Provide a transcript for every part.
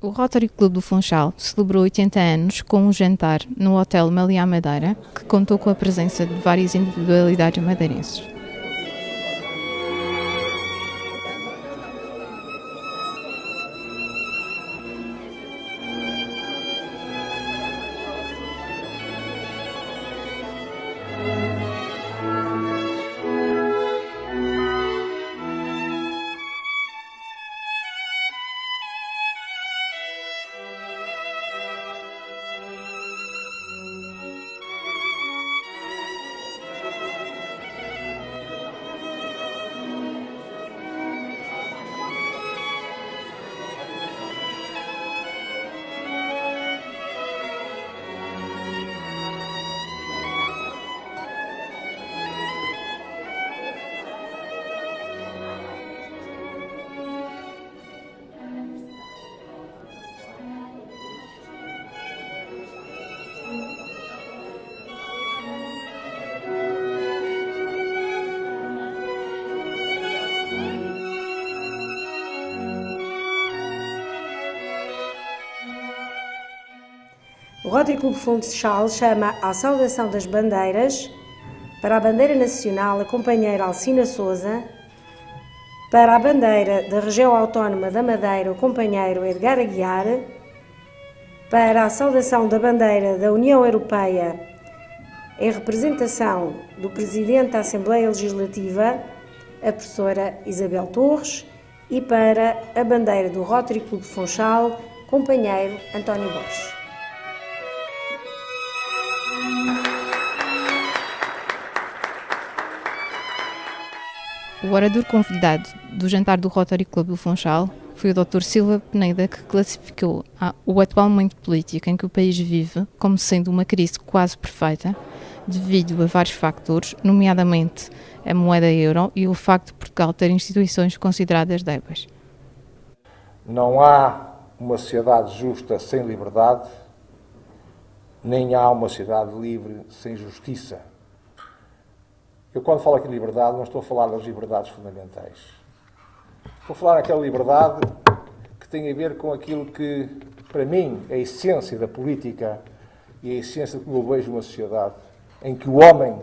O Rotary Clube do Funchal celebrou 80 anos com um jantar no Hotel Meliá Madeira, que contou com a presença de várias individualidades madeirenses. O Rotary Clube Funchal chama à saudação das bandeiras, para a bandeira nacional a companheira Alcina Souza, para a bandeira da região autónoma da Madeira o companheiro Edgar Aguiar, para a saudação da bandeira da União Europeia em representação do Presidente da Assembleia Legislativa, a professora Isabel Torres, e para a bandeira do Rotary Clube Funchal, companheiro António Borges. O orador convidado do jantar do Rotary Clube do Funchal foi o Dr. Silva Peneda, que classificou o atual momento político em que o país vive como sendo uma crise quase perfeita, devido a vários fatores, nomeadamente a moeda euro e o facto de Portugal ter instituições consideradas débeis. Não há uma sociedade justa sem liberdade, nem há uma sociedade livre sem justiça. Eu, quando falo aqui de liberdade, não estou a falar das liberdades fundamentais. Estou a falar daquela liberdade que tem a ver com aquilo que, para mim, é a essência da política e a essência de como eu vejo uma sociedade em que o homem,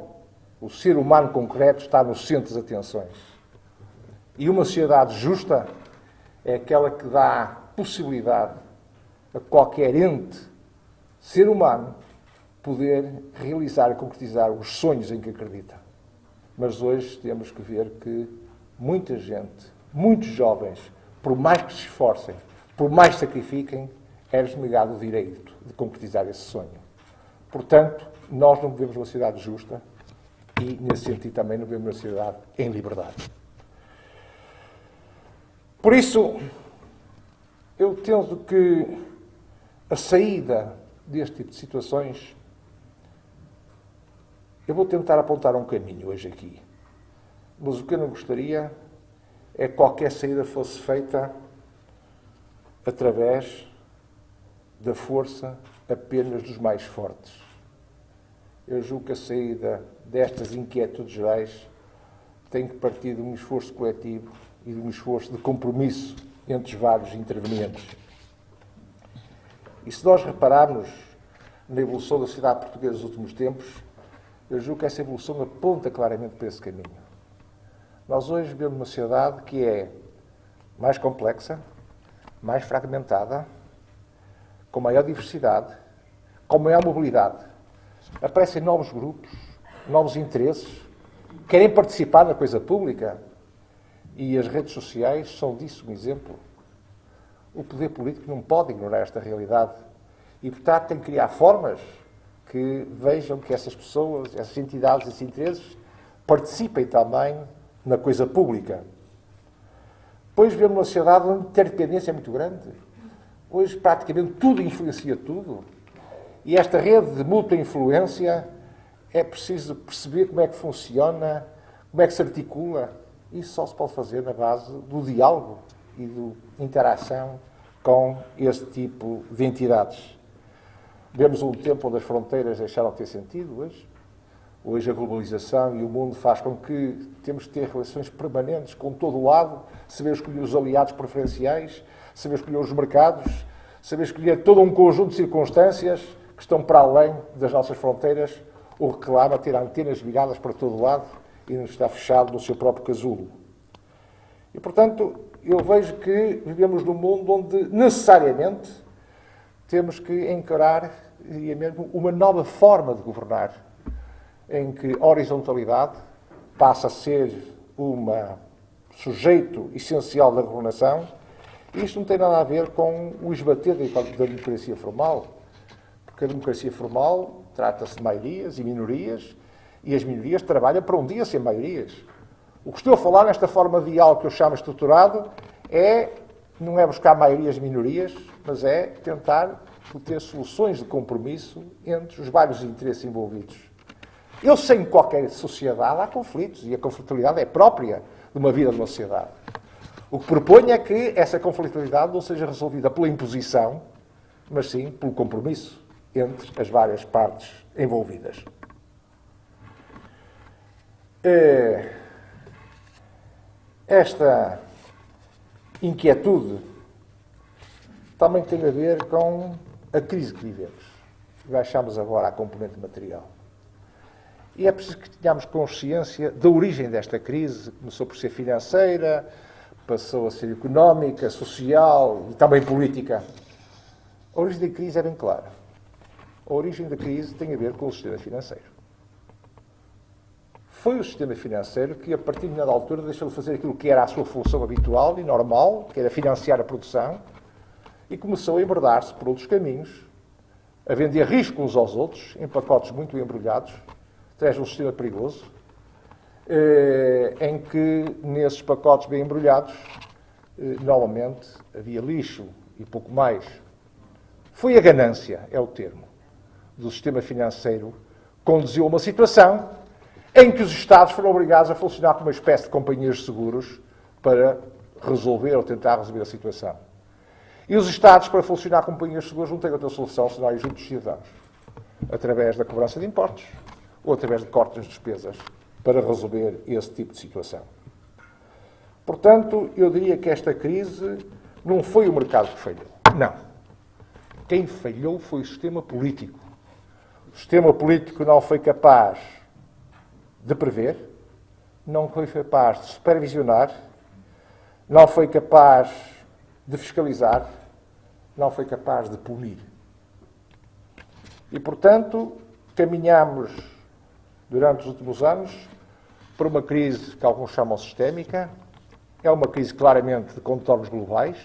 o ser humano concreto, está no centro das atenções. E uma sociedade justa é aquela que dá possibilidade a qualquer ente, ser humano, poder realizar e concretizar os sonhos em que acredita. Mas hoje temos que ver que muita gente, muitos jovens, por mais que se esforcem, por mais que sacrifiquem, é-lhes negado o direito de concretizar esse sonho. Portanto, nós não vivemos uma sociedade justa e, nesse sentido, também não vivemos uma sociedade em liberdade. Por isso, eu entendo que a saída deste tipo de situações, eu vou tentar apontar um caminho hoje aqui, mas o que eu não gostaria é que qualquer saída fosse feita através da força apenas dos mais fortes. Eu julgo que a saída destas inquietudes gerais tem que partir de um esforço coletivo e de um esforço de compromisso entre os vários intervenientes. E se nós repararmos na evolução da sociedade portuguesa nos últimos tempos, eu julgo que essa evolução aponta claramente para esse caminho. Nós hoje vivemos uma sociedade que é mais complexa, mais fragmentada, com maior diversidade, com maior mobilidade. Aparecem novos grupos, novos interesses, querem participar na coisa pública e as redes sociais são disso um exemplo. O poder político não pode ignorar esta realidade e, portanto, tem que criar formas que vejam que essas pessoas, essas entidades, esses interesses, participem também na coisa pública. Depois vemos uma sociedade onde a interdependência é muito grande. Hoje, praticamente, tudo influencia tudo. E esta rede de mútua influência é preciso perceber como é que funciona, como é que se articula. Isso só se pode fazer na base do diálogo e da interação com este tipo de entidades. Vemos um tempo onde as fronteiras deixaram de ter sentido hoje. Hoje a globalização e o mundo faz com que temos que ter relações permanentes com todo o lado, saber escolher os aliados preferenciais, saber escolher os mercados, saber escolher todo um conjunto de circunstâncias que estão para além das nossas fronteiras, o reclama ter antenas ligadas para todo lado e não está fechado no seu próprio casulo. E, portanto, eu vejo que vivemos num mundo onde, necessariamente, temos que encarar, diria mesmo, uma nova forma de governar, em que a horizontalidade passa a ser um sujeito essencial da governação. E isto não tem nada a ver com o esbater da democracia formal, porque a democracia formal trata-se de maiorias e minorias, e as minorias trabalham para um dia ser maiorias. O que estou a falar nesta forma de diálogo que eu chamo estruturado não é buscar maiorias e minorias, mas é tentar ter soluções de compromisso entre os vários interesses envolvidos. Eu sei que em qualquer sociedade há conflitos, e a conflitualidade é própria de uma vida de uma sociedade. O que proponho é que essa conflitualidade não seja resolvida pela imposição, mas sim pelo compromisso entre as várias partes envolvidas. Esta inquietude também tem a ver com a crise que vivemos. Baixamos agora à componente material. E é preciso que tenhamos consciência da origem desta crise. Começou por ser financeira, passou a ser económica, social e também política. A origem da crise é bem clara. A origem da crise tem a ver com o sistema financeiro. Foi o sistema financeiro que, a partir de determinada altura, deixou de fazer aquilo que era a sua função habitual e normal, que era financiar a produção, e começou a embredar-se por outros caminhos, a vender risco uns aos outros, em pacotes muito embrulhados, traz um sistema perigoso, em que, nesses pacotes bem embrulhados, normalmente havia lixo e pouco mais. Foi a ganância, é o termo, do sistema financeiro, conduziu a uma situação em que os Estados foram obrigados a funcionar como uma espécie de companhias de seguros para resolver ou tentar resolver a situação. E os Estados, para funcionar como companhias de seguros, não têm outra solução senão a ajuda dos cidadãos, através da cobrança de impostos ou através de cortes nas despesas, para resolver esse tipo de situação. Portanto, eu diria que esta crise não foi o mercado que falhou. Não. Quem falhou foi o sistema político. O sistema político não foi capaz de prever, não foi capaz de supervisionar, não foi capaz de fiscalizar, não foi capaz de punir. E, portanto, caminhamos, durante os últimos anos, por uma crise que alguns chamam sistémica. É uma crise claramente de contornos globais,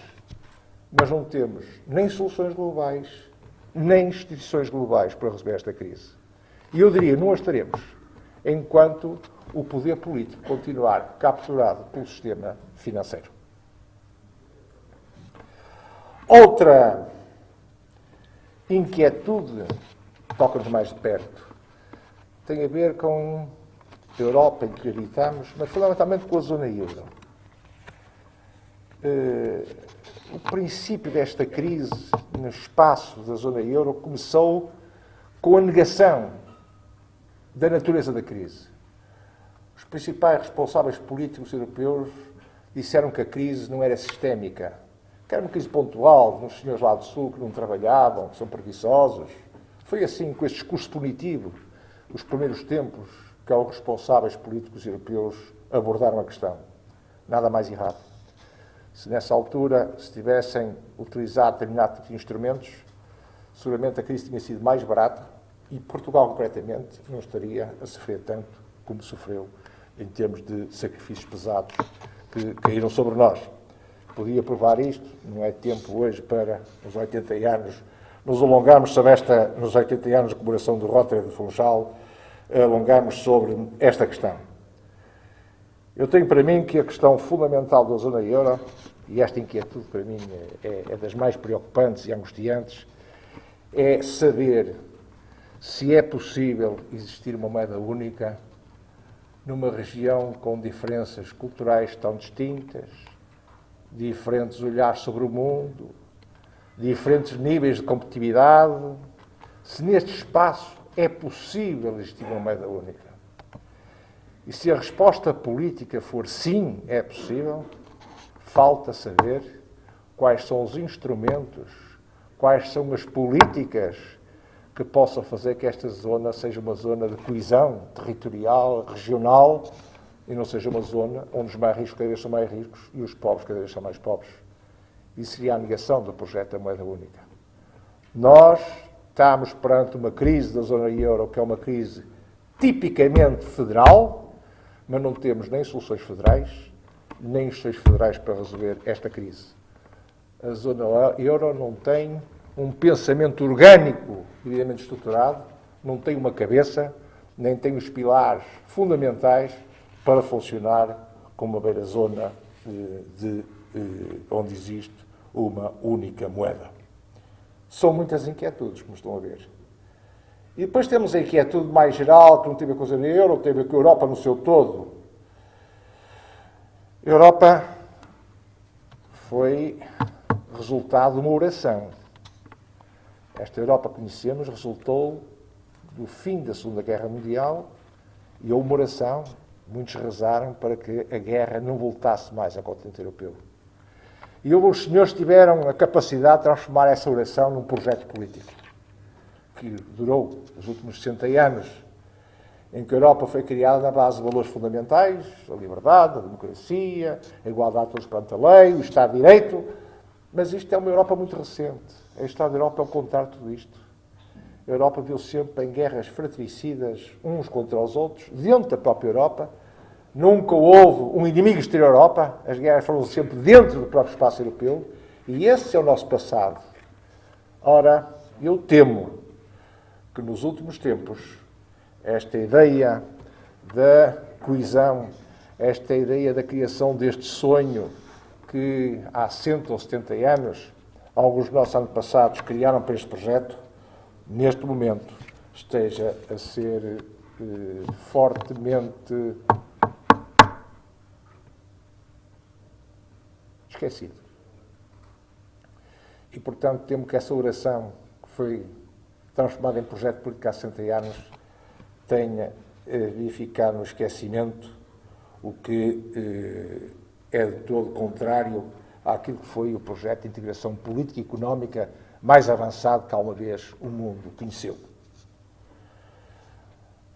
mas não temos nem soluções globais, nem instituições globais para resolver esta crise. E eu diria, não as teremos, enquanto o poder político continuar capturado pelo sistema financeiro. Outra inquietude, toca-nos mais de perto, tem a ver com a Europa em que habitamos, mas fundamentalmente com a zona euro. O princípio desta crise no espaço da zona euro começou com a negação da natureza da crise. Os principais responsáveis políticos europeus disseram que a crise não era sistémica, que era uma crise pontual, de uns senhores lá do Sul que não trabalhavam, que são preguiçosos. Foi assim, com este discurso punitivo, os primeiros tempos que os responsáveis políticos europeus abordaram a questão. Nada mais errado. Se nessa altura se tivessem utilizado determinado tipo de instrumentos, seguramente a crise tinha sido mais barata e Portugal, concretamente, não estaria a sofrer tanto como sofreu em termos de sacrifícios pesados que caíram sobre nós. Podia provar isto, não é tempo hoje para, nos 80 anos, nos alongarmos sobre nos 80 anos de comemoração do Rotary de Funchal, alongarmos sobre esta questão. Eu tenho para mim que a questão fundamental da zona euro, e esta inquietude para mim é das mais preocupantes e angustiantes, é saber se é possível existir uma moeda única numa região com diferenças culturais tão distintas, diferentes olhares sobre o mundo, diferentes níveis de competitividade, se neste espaço é possível existir uma moeda única. E se a resposta política for sim, é possível, falta saber quais são os instrumentos quais são as políticas que possam fazer que esta zona seja uma zona de coesão territorial, regional, e não seja uma zona onde os mais ricos cada vez são mais ricos e os pobres cada vez são mais pobres. Isso seria a negação do projeto da moeda única. Nós estamos perante uma crise da zona euro, que é uma crise tipicamente federal, mas não temos nem soluções federais, nem instituições federais para resolver esta crise. A zona euro não tem um pensamento orgânico devidamente estruturado, não tem uma cabeça, nem tem os pilares fundamentais para funcionar como uma beira-zona onde existe uma única moeda. São muitas inquietudes, como estão a ver. E depois temos a inquietude mais geral, que não tem a ver com a zona euro, tem a ver com a Europa no seu todo. A Europa foi resultado de uma oração. Esta Europa que conhecemos resultou do fim da Segunda Guerra Mundial e houve uma oração. Muitos rezaram para que a guerra não voltasse mais ao continente europeu. E houve os senhores que tiveram a capacidade de transformar essa oração num projeto político, que durou os últimos 60 anos, em que a Europa foi criada na base de valores fundamentais, a liberdade, a democracia, a igualdade de todos perante a lei, o Estado de Direito, mas isto é uma Europa muito recente. A história da Europa é o contrário de tudo isto. A Europa viu sempre em guerras fratricidas uns contra os outros, dentro da própria Europa. Nunca houve um inimigo exterior à Europa. As guerras foram sempre dentro do próprio espaço europeu. E esse é o nosso passado. Ora, eu temo que nos últimos tempos esta ideia da coesão, esta ideia da criação deste sonho que há 100 ou 70 anos alguns dos nossos antepassados criaram para este projeto, neste momento esteja a ser fortemente esquecido. E, portanto, temo que essa oração que foi transformada em projeto político há 60 anos tenha verificado no esquecimento, o que é de todo contrário àquilo que foi o projeto de integração política e económica mais avançado que alguma vez o mundo conheceu.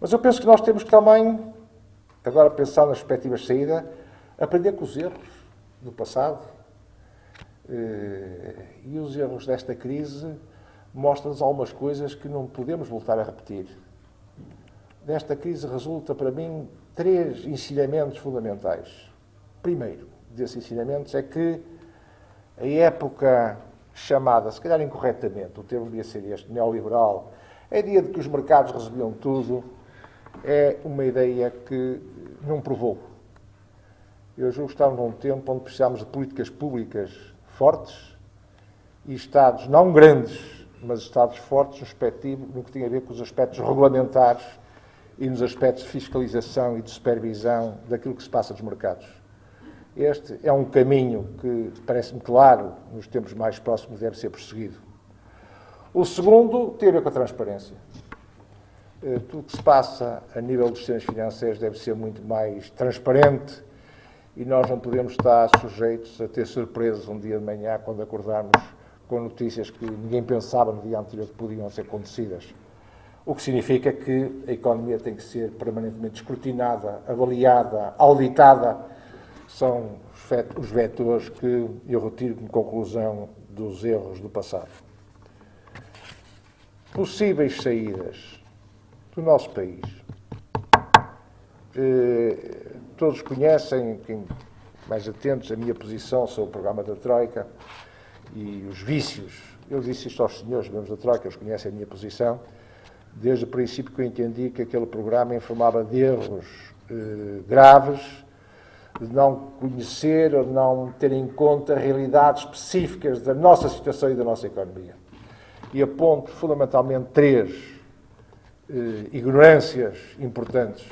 Mas eu penso que nós temos que também, agora pensar nas perspectivas de saída, aprender com os erros do passado. E os erros desta crise mostram-nos algumas coisas que não podemos voltar a repetir. Desta crise resulta, para mim, 3 ensinamentos fundamentais. Primeiro desses ensinamentos é que a época chamada, se calhar incorretamente, o termo devia ser este, neoliberal, a ideia de que os mercados resolviam tudo, é uma ideia que não provou. Eu julgo que estamos num tempo onde precisamos de políticas públicas fortes e Estados não grandes, mas Estados fortes no que tem a ver com os aspectos regulamentares e nos aspectos de fiscalização e de supervisão daquilo que se passa nos mercados. Este é um caminho que parece-me claro, nos tempos mais próximos deve ser perseguido. O segundo tem a ver com a transparência. Tudo o que se passa a nível dos sistemas financeiros deve ser muito mais transparente e nós não podemos estar sujeitos a ter surpresas um dia de manhã quando acordarmos com notícias que ninguém pensava no dia anterior que podiam ser acontecidas. O que significa que a economia tem que ser permanentemente escrutinada, avaliada, auditada. São os vetores que eu retiro como conclusão dos erros do passado. Possíveis saídas do nosso país. Todos conhecem, quem mais atentos, a minha posição sobre o programa da Troika e os vícios. Eu disse isto aos senhores membros da Troika, eles conhecem a minha posição. Desde o princípio que eu entendi que aquele programa informava de erros graves, de não conhecer ou não ter em conta realidades específicas da nossa situação e da nossa economia. E aponto fundamentalmente 3 ignorâncias importantes.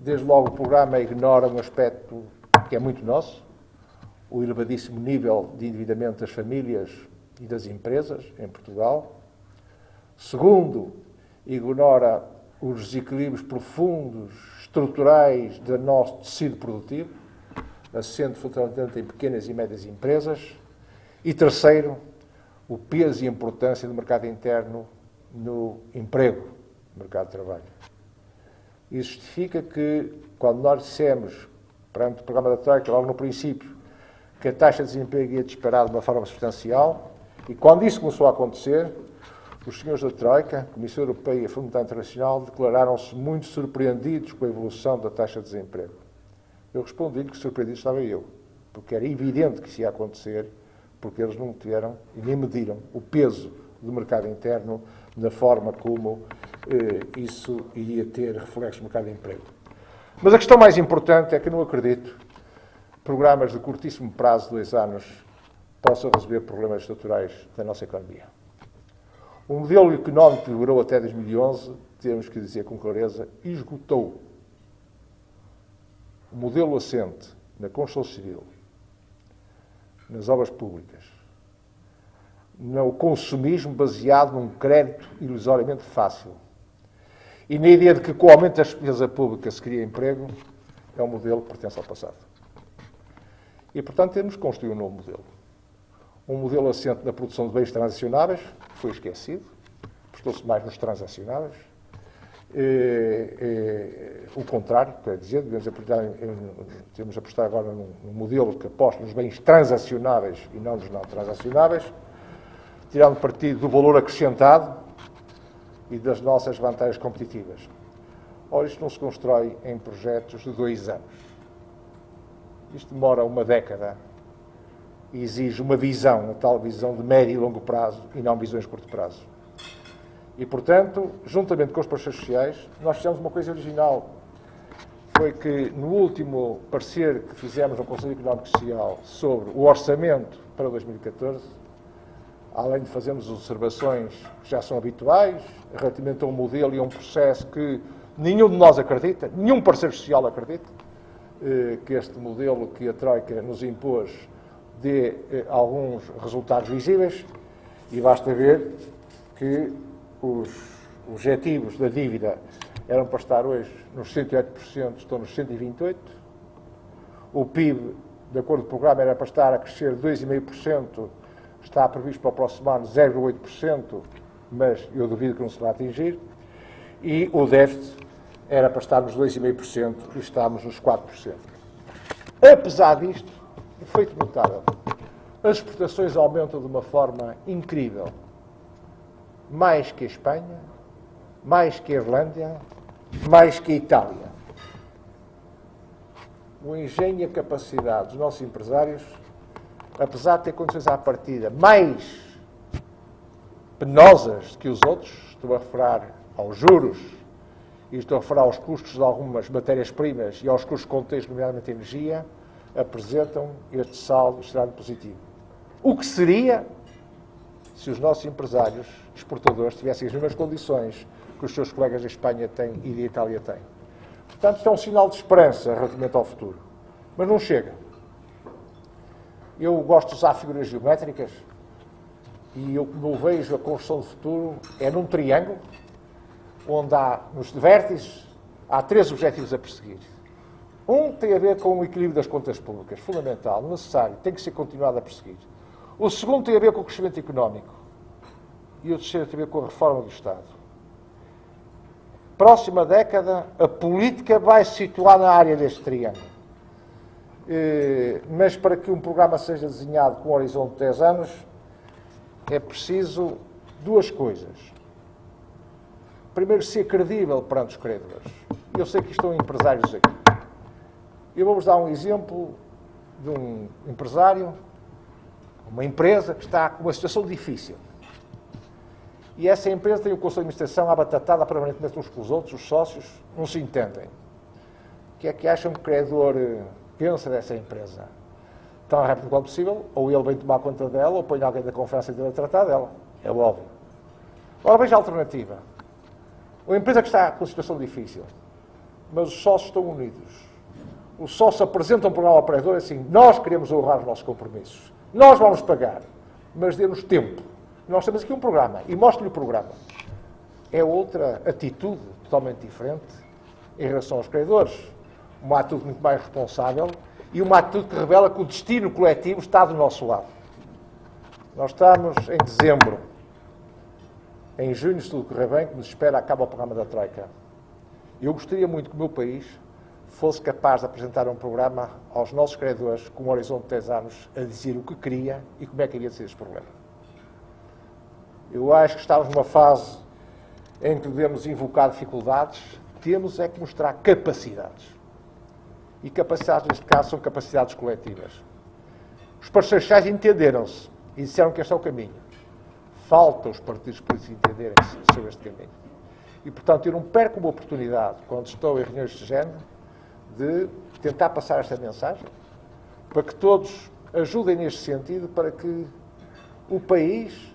Desde logo, o programa ignora um aspecto que é muito nosso, o elevadíssimo nível de endividamento das famílias e das empresas em Portugal. Segundo, ignora os desequilíbrios profundos, estruturais do nosso tecido produtivo, assente fundamentalmente em pequenas e médias empresas. E terceiro, o peso e a importância do mercado interno no emprego, no mercado de trabalho. Isso justifica que, quando nós dissemos, perante o programa da Troika, logo no princípio, que a taxa de desemprego ia disparar de uma forma substancial, e quando isso começou a acontecer, os senhores da Troika, a Comissão Europeia e a Fundo Monetário Internacional declararam-se muito surpreendidos com a evolução da taxa de desemprego. Eu respondi-lhe que surpreendido estava eu, porque era evidente que isso ia acontecer, porque eles não tiveram e nem mediram o peso do mercado interno na forma como isso iria ter reflexo no mercado de emprego. Mas a questão mais importante é que eu não acredito que programas de curtíssimo prazo, 2 anos, possam resolver problemas estruturais da nossa economia. O modelo económico que durou até 2011, temos que dizer com clareza, esgotou. O modelo assente na construção civil, nas obras públicas, no consumismo baseado num crédito ilusoriamente fácil e na ideia de que com o aumento da despesa pública se cria emprego, é um modelo que pertence ao passado. E, portanto, temos que construir um novo modelo. Um modelo assente na produção de bens transacionáveis, que foi esquecido, apostou-se mais nos transacionáveis. O contrário, quer dizer, devemos apostar agora num modelo que aposta nos bens transacionáveis e não nos não transacionáveis, tirando partido do valor acrescentado e das nossas vantagens competitivas. Ora, isto não se constrói em projetos de 2 anos. Isto demora uma década e exige uma visão, a tal visão de médio e longo prazo e não visões de curto prazo. E, portanto, juntamente com os parceiros sociais, nós fizemos uma coisa original. Foi que, no último parecer que fizemos no Conselho Económico e Social sobre o orçamento para 2014, além de fazermos observações que já são habituais, relativamente a um modelo e a um processo que nenhum de nós acredita, nenhum parceiro social acredita, que este modelo que a Troika nos impôs dê alguns resultados visíveis, e basta ver que os objetivos da dívida eram para estar hoje nos 108%, estão nos 128%. O PIB, de acordo com o programa, era para estar a crescer 2,5%, está previsto para o próximo ano 0,8%, mas eu duvido que não se vá atingir. E o déficit era para estar nos 2,5% e estamos nos 4%. Apesar disto, efeito notável, as exportações aumentam de uma forma incrível. Mais que a Espanha, mais que a Irlanda, mais que a Itália. O engenho e a capacidade dos nossos empresários, apesar de ter condições à partida mais penosas que os outros, estou a referir aos juros e estou a referir aos custos de algumas matérias-primas e aos custos de contexto, nomeadamente a energia, apresentam este saldo extremamente positivo. O que seria se os nossos empresários exportadores tivessem as mesmas condições que os seus colegas da Espanha têm e da Itália têm. Portanto, isto é um sinal de esperança relativamente ao futuro. Mas não chega. Eu gosto de usar figuras geométricas e eu, como vejo a construção do futuro, é num triângulo onde há, nos vértices, há 3 objetivos a perseguir. Um tem a ver com o equilíbrio das contas públicas, fundamental, necessário, tem que ser continuado a perseguir. O segundo tem a ver com o crescimento económico e o terceiro tem a ver com a reforma do Estado. Próxima década, a política vai se situar na área deste triângulo. Mas para que um programa seja desenhado com um horizonte de 10 anos, é preciso 2 coisas. Primeiro, ser credível perante os credores. Eu sei que estão empresários aqui. Eu vou-vos dar um exemplo de um empresário, uma empresa que está com uma situação difícil. E essa empresa tem o Conselho de Administração abatatada permanentemente uns com os outros, os sócios não se entendem. O que é que acham que o credor pensa dessa empresa? Tão rápido quanto possível, ou ele vem tomar conta dela, ou põe alguém da conferência dele a tratar dela. É óbvio. Ora, veja a alternativa. Uma empresa que está com uma situação difícil, mas os sócios estão unidos. Os sócios apresentam um programa ao operador assim: nós queremos honrar os nossos compromissos, nós vamos pagar, mas dê-nos tempo. Nós temos aqui um programa e mostre-lhe o programa. É outra atitude totalmente diferente em relação aos credores. Uma atitude muito mais responsável e uma atitude que revela que o destino coletivo está do nosso lado. Nós estamos em dezembro. Em junho, se tudo correr bem, como nos espera, acaba o programa da Troika. Eu gostaria muito que o meu país fosse capaz de apresentar um programa aos nossos credores com um horizonte de 10 anos a dizer o que queria e como é que iria ser esse problema. Eu acho que estamos numa fase em que devemos invocar dificuldades, temos é que mostrar capacidades. E capacidades, neste caso, são capacidades coletivas. Os parceiros sociais entenderam-se e disseram que este é o caminho. Falta os partidos políticos entenderem-se sobre este caminho. E, portanto, eu não perco uma oportunidade, quando estou em reuniões de género, de tentar passar esta mensagem, para que todos ajudem neste sentido, para que o país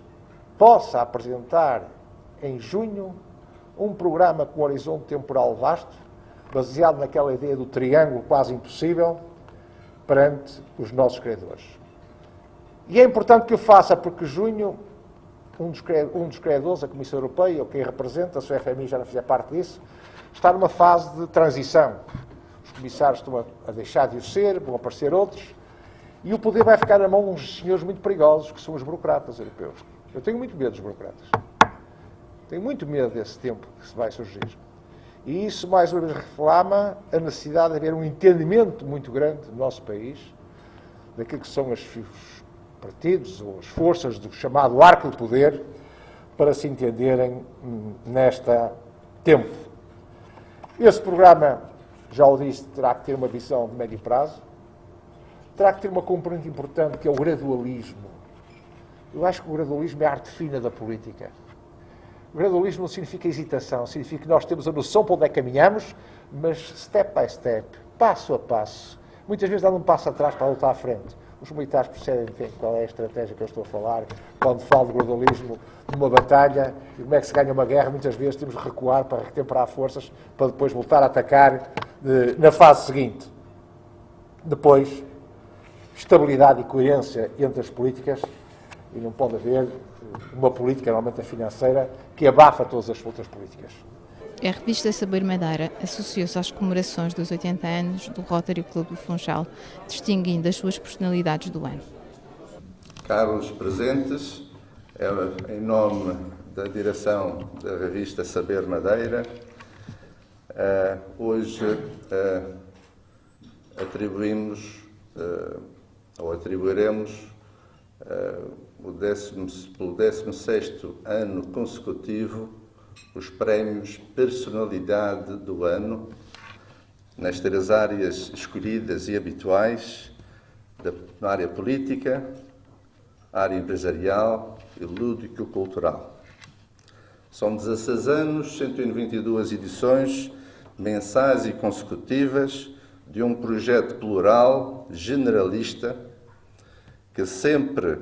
possa apresentar em junho um programa com um horizonte temporal vasto, baseado naquela ideia do triângulo quase impossível, perante os nossos credores. E é importante que o faça, porque junho, um dos credores, a Comissão Europeia, ou quem representa, se o FMI já não fizer parte disso, está numa fase de transição. Os comissários estão a deixar de o ser, vão aparecer outros, e o poder vai ficar na mão de uns senhores muito perigosos, que são os burocratas europeus. Eu tenho muito medo dos burocratas. Tenho muito medo desse tempo que se vai surgir. E isso, mais uma vez, reclama a necessidade de haver um entendimento muito grande no nosso país daquilo que são os partidos ou as forças do chamado arco de poder para se entenderem neste tempo. Esse programa, já o disse, terá que ter uma visão de médio prazo, terá que ter uma componente importante que é o gradualismo. Eu acho que o gradualismo é a arte fina da política. O gradualismo não significa hesitação, significa que nós temos a noção para onde é que caminhamos, mas step by step, passo a passo. Muitas vezes dá um passo atrás para lutar à frente. Os militares percebem qual é a estratégia que eu estou a falar. Quando falo de gradualismo numa batalha e como é que se ganha uma guerra, muitas vezes temos de recuar para retemperar forças, para depois voltar a atacar na fase seguinte. Depois, estabilidade e coerência entre as políticas, e não pode haver uma política, normalmente a financeira, que abafa todas as outras políticas. A revista Saber Madeira associou-se às comemorações dos 80 anos do Rotary Clube do Funchal, distinguindo as suas personalidades do ano. Caros presentes, em nome da direção da revista Saber Madeira, hoje atribuiremos pelo 16º ano consecutivo os prémios Personalidade do Ano nas 3 áreas escolhidas e habituais, na área política, área empresarial e lúdico-cultural. São 16 anos, 192 edições mensais e consecutivas de um projeto plural, generalista, que sempre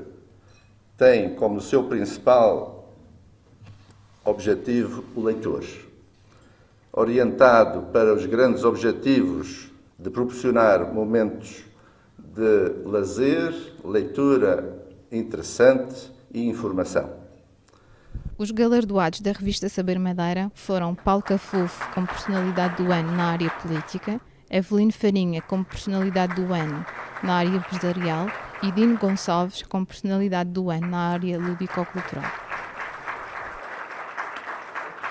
tem como seu principal objetivo o leitor, orientado para os grandes objetivos de proporcionar momentos de lazer, leitura interessante e informação. Os galardoados da revista Saber Madeira foram Paulo Cafufo como personalidade do ano na área política, Evelino Farinha como personalidade do ano na área empresarial e Dino Gonçalves como personalidade do ano na área lúdico-cultural.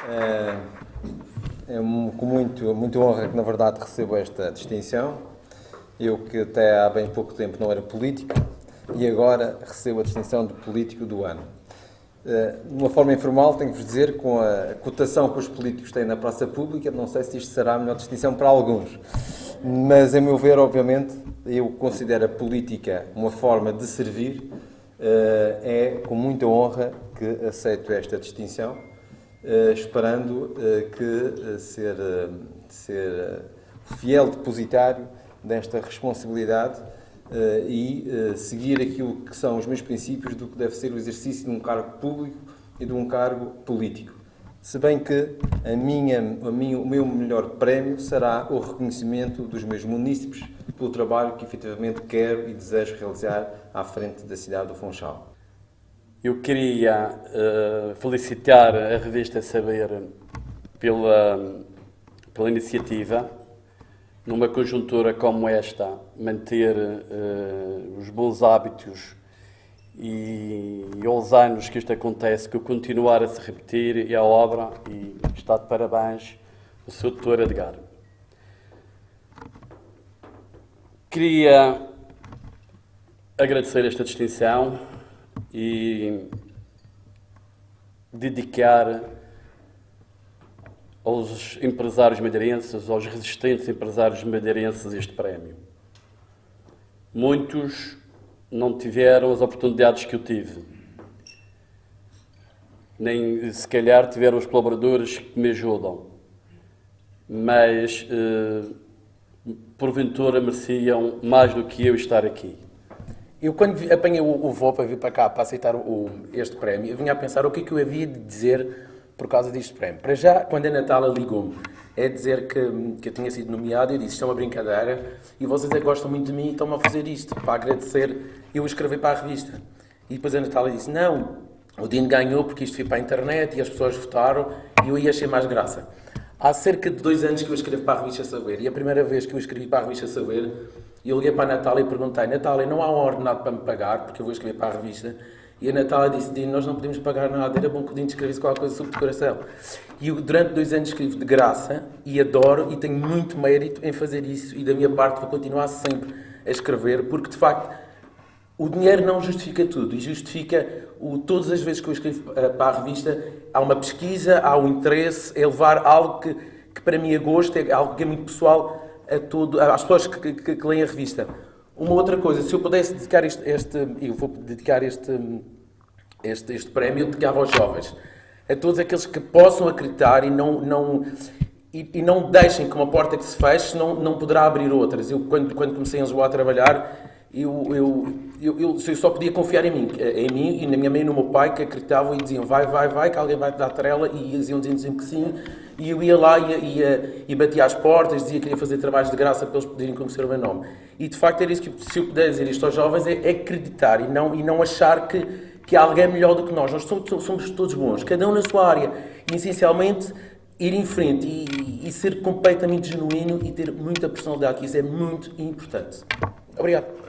É com muita honra que, na verdade, recebo esta distinção. Eu que até há bem pouco tempo não era político e agora recebo a distinção de político do ano. De uma forma informal, tenho que vos dizer, com a cotação que os políticos têm na praça pública, não sei se isto será a melhor distinção para alguns. Mas, a meu ver, obviamente, eu considero a política uma forma de servir. É com muita honra que aceito esta distinção, esperando que ser fiel depositário desta responsabilidade e seguir aquilo que são os meus princípios do que deve ser o exercício de um cargo público e de um cargo político. Se bem que o meu melhor prémio será o reconhecimento dos meus munícipes pelo trabalho que efetivamente quero e desejo realizar à frente da cidade do Funchal. Eu queria felicitar a revista Saber pela iniciativa, numa conjuntura como esta, manter os bons hábitos e aos anos que isto acontece, que continuar a se repetir e a obra, e está de parabéns o Sr. Dr. Edgar. Queria agradecer esta distinção e dedicar aos empresários madeirenses, aos resistentes empresários madeirenses este prémio. Muitos não tiveram as oportunidades que eu tive, nem se calhar tiveram os colaboradores que me ajudam, mas porventura mereciam mais do que eu estar aqui. Eu, quando apanhei o voo para vir para cá, para aceitar este prémio, eu vinha a pensar o que é que eu havia de dizer por causa deste prémio. Para já, quando a Natália ligou-me, é dizer que eu tinha sido nomeado, eu disse, isto é uma brincadeira, e vocês é que gostam muito de mim e estão-me a fazer isto, para agradecer, eu escrevi para a revista. E depois a Natália disse, não, o Dino ganhou porque isto foi para a internet e as pessoas votaram e eu ia achar mais graça. Há cerca de 2 anos que eu escrevo para a revista Saber, e a primeira vez que eu escrevi para a revista Saber, eu liguei para a Natália e perguntei, Natália, não há um ordenado para me pagar, porque eu vou escrever para a revista? E a Natália disse, Dino, nós não podemos pagar nada, era bom que o Dino escrevesse qualquer coisa sobre decoração. E eu, durante 2 anos, escrevo de graça, e adoro, e tenho muito mérito em fazer isso, e da minha parte vou continuar sempre a escrever, porque, de facto, o dinheiro não justifica tudo, e justifica, todas as vezes que eu escrevo para a revista, há uma pesquisa, há um interesse, é levar algo que para mim é gosto, é algo que é muito pessoal, às pessoas que leem a revista. Uma outra coisa, se eu pudesse dedicar eu vou dedicar este prémio, eu dedicava aos jovens, a todos aqueles que possam acreditar e não deixem que uma porta que se feche não poderá abrir outras. Eu, quando comecei em Lisboa a trabalhar, eu só podia confiar em mim e na minha mãe e no meu pai, que acreditavam e diziam vai, que alguém vai te dar trela, e diziam que sim, e eu ia lá e batia às portas, dizia que queria fazer trabalhos de graça para eles poderem conhecer o meu nome. E de facto era isso que, se eu puder dizer isto aos jovens, é acreditar e não achar que há alguém melhor do que nós. Nós somos todos bons, cada um na sua área, e essencialmente ir em frente e ser completamente genuíno e ter muita personalidade, que isso é muito importante. Obrigado.